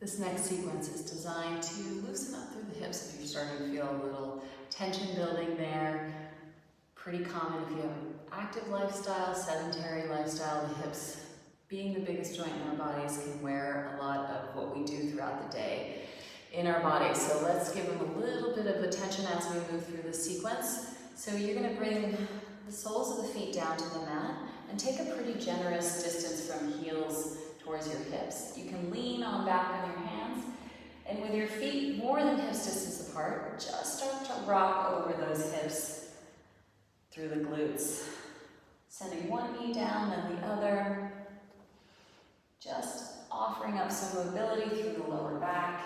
This next sequence is designed to loosen up through the hips if you're starting to feel a little tension building there. Pretty common if you have an active lifestyle, sedentary lifestyle, the hips being the biggest joint in our bodies can wear a lot of what we do throughout the day in our bodies. So let's give them a little bit of attention as we move through this sequence. So you're going to bring the soles of the feet down to the mat and take a pretty generous distance from heels towards your hips. You can lean on back on your hands, and with your feet more than hips distance apart, just start to rock over those hips through the glutes. Sending one knee down, then the other. Just offering up some mobility through the lower back.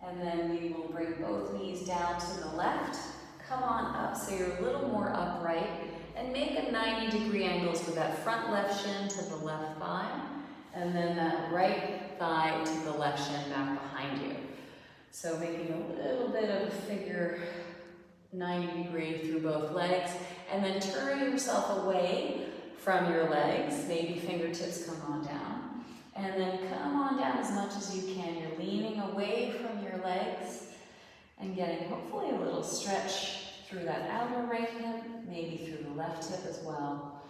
And then we will bring both knees down to the left. Come on up so you're a little more upright. And make a 90-degree angles with that front left shin to the left thigh. And then that right thigh to the left shin back behind you. So making a little bit of a figure 90 degree through both legs. And then turn yourself away from your legs. Maybe fingertips come on down. And then come on down as much as you can. You're leaning away from your legs and getting hopefully a little stretch through that outer right hip, maybe through the left hip as well.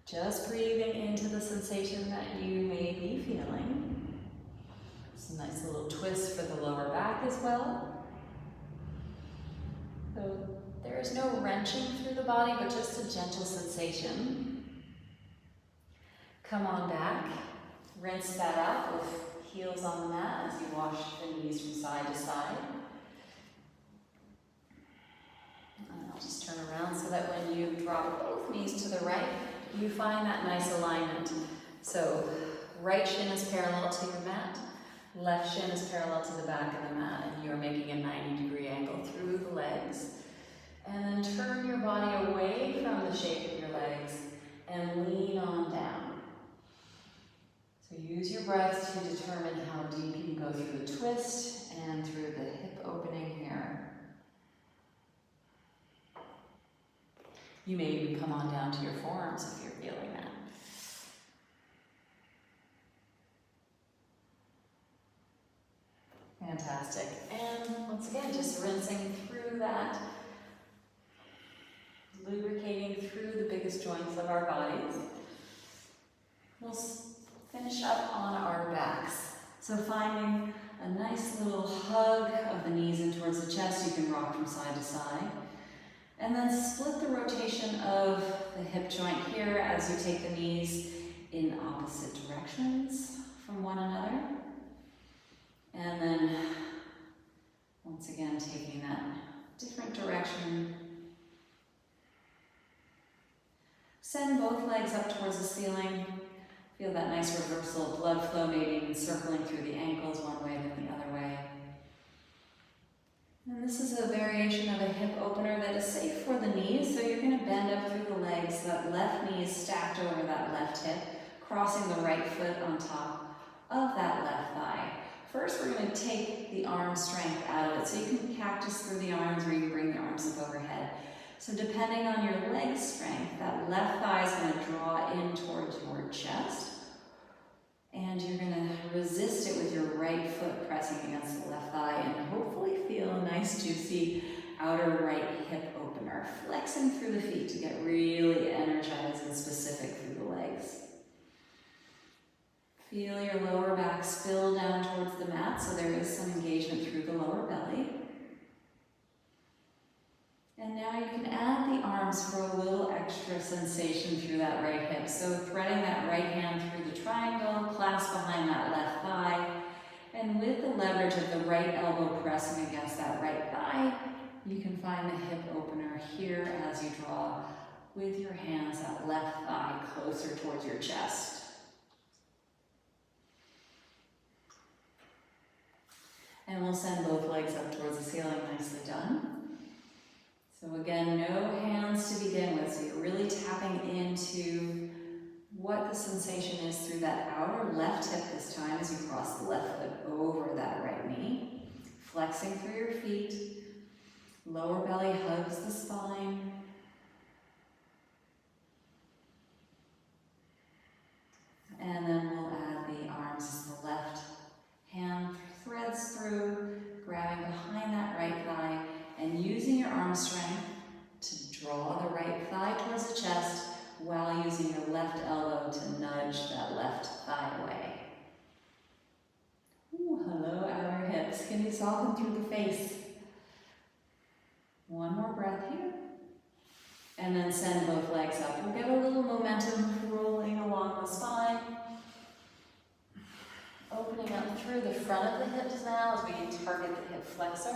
Just breathing into the sensation that you may be feeling. Some nice little twist for the lower back as well. So there is no wrenching through the body, but just a gentle sensation. Come on back, rinse that out with heels on the mat as you wash the knees from side to side. And I'll just turn around so that when you drop both knees to the right, you find that nice alignment. So right shin is parallel to your mat, left shin is parallel to the back of the mat, and you are making a 90-degree angle through the legs. And then turn your body away from the shape of your legs and lean on down. So use your breath to determine how deep you can go through the twist and through the hip opening here. You may even come on down to your forearms if you're feeling that. Fantastic. And once again, just rinsing through that, lubricating through the biggest joints of our bodies. We'll finish up on our backs. So finding a nice little hug of the knees in towards the chest. You can rock from side to side. And then split the rotation of the hip joint here as you take the knees in opposite directions from one another. And then, once again, taking that different direction. Send both legs up towards the ceiling. Feel that nice reversal of blood flow, maybe even circling through the ankles one way then the other way. And this is a variation of a hip opener that is safe for the knees, so you're going to bend up through the legs. That left knee is stacked over that left hip, crossing the right foot on top of that left thigh. First, we're going to take the arm strength out of it, so you can cactus through the arms or you can bring the arms up overhead. So depending on your leg strength, that left thigh is going to draw in towards your chest. And you're going to resist it with your right foot pressing against the left thigh and hopefully feel a nice juicy outer right hip opener. Flexing through the feet to get really energized and specific through the legs. Feel your lower back spill down towards the mat so there is some engagement through the lower belly. And now you can add the arms for a little extra sensation through that right hip. So threading that right hand through the triangle, clasp behind that left thigh, and with the leverage of the right elbow pressing against that right thigh, you can find the hip opener here as you draw with your hands that left thigh closer towards your chest. And we'll send both legs up towards the ceiling, nicely done. So again, no hands to begin with, so you're really tapping into what the sensation is through that outer left hip this time as you cross the left foot over that right knee. Flexing through your feet, lower belly hugs the spine. And then we'll add the arms as the left hand threads through, grabbing behind that right thigh and using your arm strength to draw the right thigh towards the chest while using your left elbow to nudge that left thigh away. Ooh, hello, outer hips. Can you soften through the face? One more breath here. And then send both legs up. We'll get a little momentum rolling along the spine. Opening up through the front of the hips now as we target the hip flexor.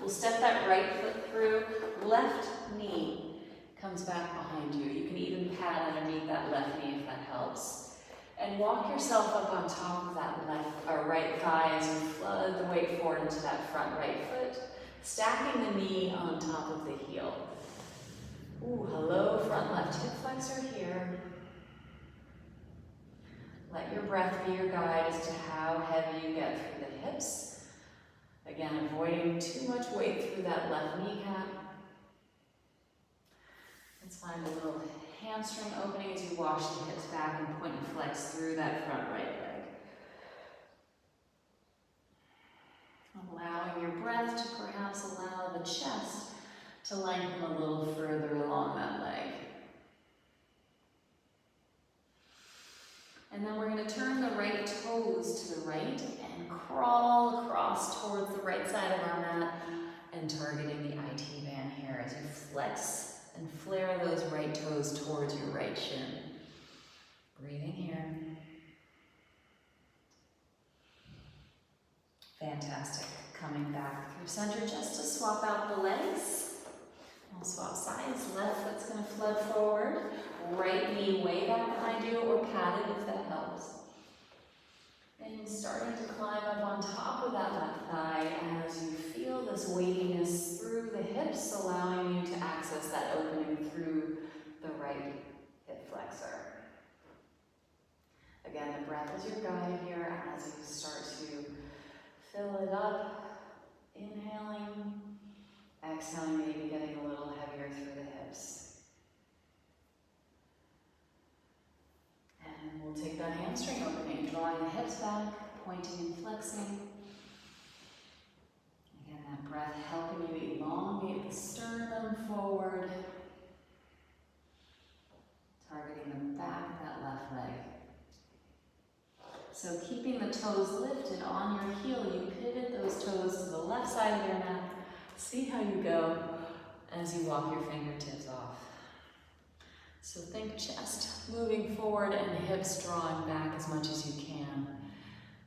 We'll step that right foot through. Left knee comes back behind you. You can even pad underneath that left knee if that helps. And walk yourself up on top of that right thigh as you flood the weight forward into that front right foot, stacking the knee on top of the heel. Ooh, hello, front left hip flexor here. Let your breath be your guide as to how heavy you get through the hips. Again, avoiding too much weight through that left kneecap. Let's find a little hamstring opening as you wash the hips back and point and flex through that front right leg. Allowing your breath to perhaps allow the chest to lengthen a little further along that leg. And then we're going to turn the right toes to the right and crawl across towards the right side of our mat and targeting the IT band here as you flex and flare those right toes towards your right shin. Breathing here. Fantastic. Coming back through center just to swap out the legs. We'll swap sides. Left foot's going to flood forward. Right knee way back behind you or padded if that helps. And starting to climb up on top of that left thigh as you feel this weightiness through the hips, allowing you to access that opening through the right hip flexor. Again, the breath is your guide here as you start to fill it up. Inhaling. Exhaling, maybe getting a little heavier through the hips. And we'll take that hamstring opening, drawing the hips back, pointing and flexing. Again, that breath helping you elongate the sternum forward. Targeting the back of that left leg. So keeping the toes lifted on your heel, you pivot those toes to the left side of your mat. See how you go as you walk your fingertips off. So think chest moving forward and hips drawing back as much as you can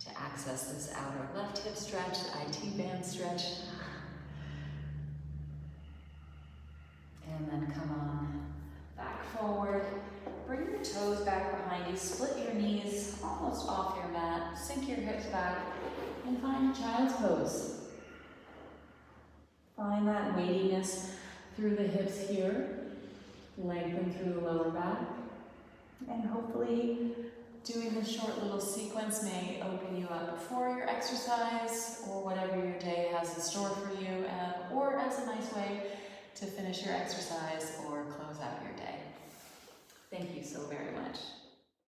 to access this outer left hip stretch, IT band stretch. And then come on back forward. Bring your toes back behind you. Split your knees almost off your mat. Sink your hips back and find a child's pose. Find that weightiness through the hips here. Lengthen through the lower back. And hopefully doing this short little sequence may open you up before your exercise or whatever your day has in store for you, or as a nice way to finish your exercise or close out your day. Thank you so very much.